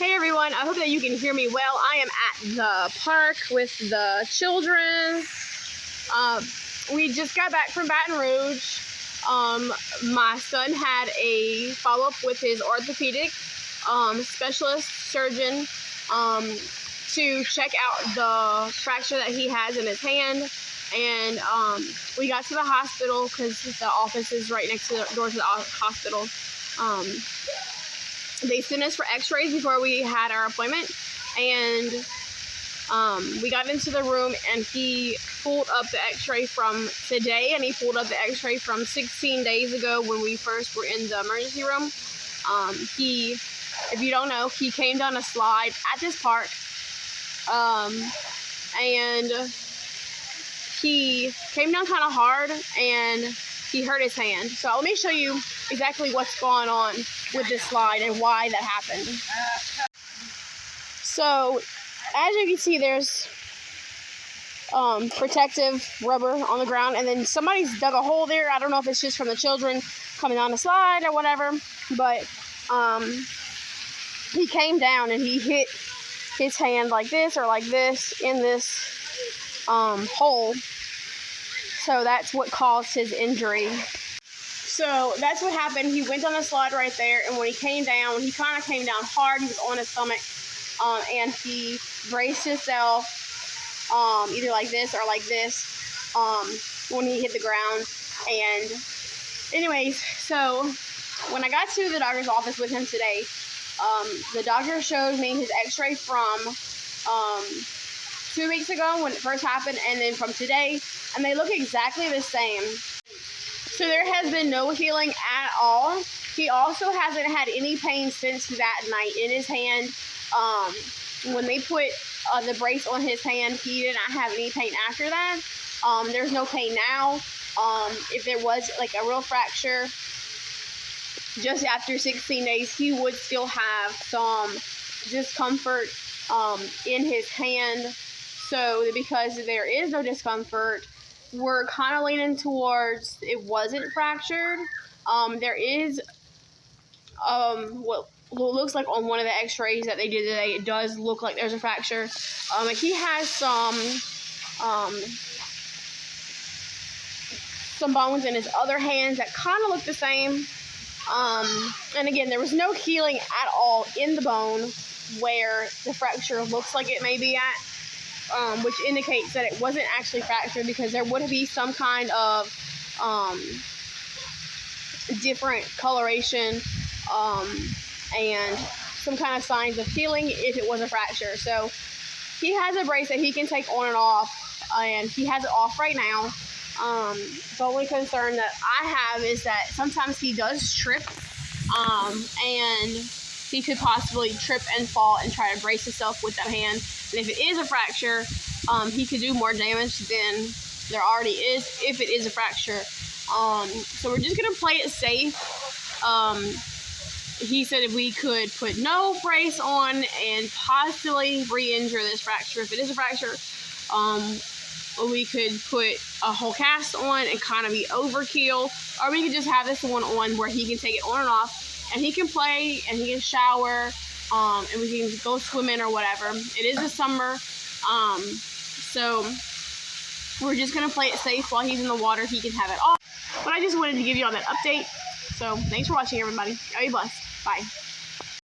Hey everyone, I hope that you can hear me well. I am at the park with the children. We just got back from Baton Rouge. My son had a follow-up with his orthopedic specialist surgeon to check out the fracture that he has in his hand. And we got to the hospital because the office is right next to the door to the hospital. They sent us for x-rays before we had our appointment, and we got into the room, and he pulled up the x-ray from today, and he pulled up the x-ray from 16 days ago when we first were in the emergency room. If you don't know, he came down a slide at this park, and he came down kind of hard, and he hurt his hand. So let me show you exactly what's going on with this slide and why that happened. So as you can see, there's protective rubber on the ground, and then somebody's dug a hole there. I don't know if it's just from the children coming on the slide or whatever, but he came down and he hit his hand like this or like this in this hole. So that's what caused his injury. So that's what happened. He went on the slide right there, and when he came down, he kind of came down hard. He was on his stomach, and he braced himself either like this or like this when he hit the ground. And anyways, so when I got to the doctor's office with him today, the doctor showed me his x-ray from 2 weeks ago when it first happened, and then from today, and they look exactly the same. So there has been no healing at all. He also hasn't had any pain since that night in his hand. When they put the brace on his hand, he did not have any pain after that. There's no pain now. If there was like a real fracture just after 16 days, he would still have some discomfort in his hand. So because there is no discomfort, we're kind of leaning towards it wasn't fractured. There is what looks like on one of the x-rays that they did today, it does look like there's a fracture. He has some bones in his other hands that kind of look the same. And again, there was no healing at all in the bone where the fracture looks like it may be at, which indicates that it wasn't actually fractured, because there would be some kind of different coloration and some kind of signs of healing if it was a fracture. So he has a brace that he can take on and off, and he has it off right now. The only concern that I have is that sometimes he does trip, and he could possibly trip and fall and try to brace himself with that hand. And if it is a fracture, he could do more damage than there already is if it is a fracture. So we're just going to play it safe. He said if we could put no brace on and possibly re-injure this fracture, if it is a fracture, we could put a whole cast on and kind of be overkill, or we could just have this one on where he can take it on and off, and he can play and he can shower, and we can go swimming or whatever. It is the summer, so we're just going to play it safe while he's in the water. He can have it off. But I just wanted to give you all that update. So thanks for watching, everybody. Are you blessed? Bye.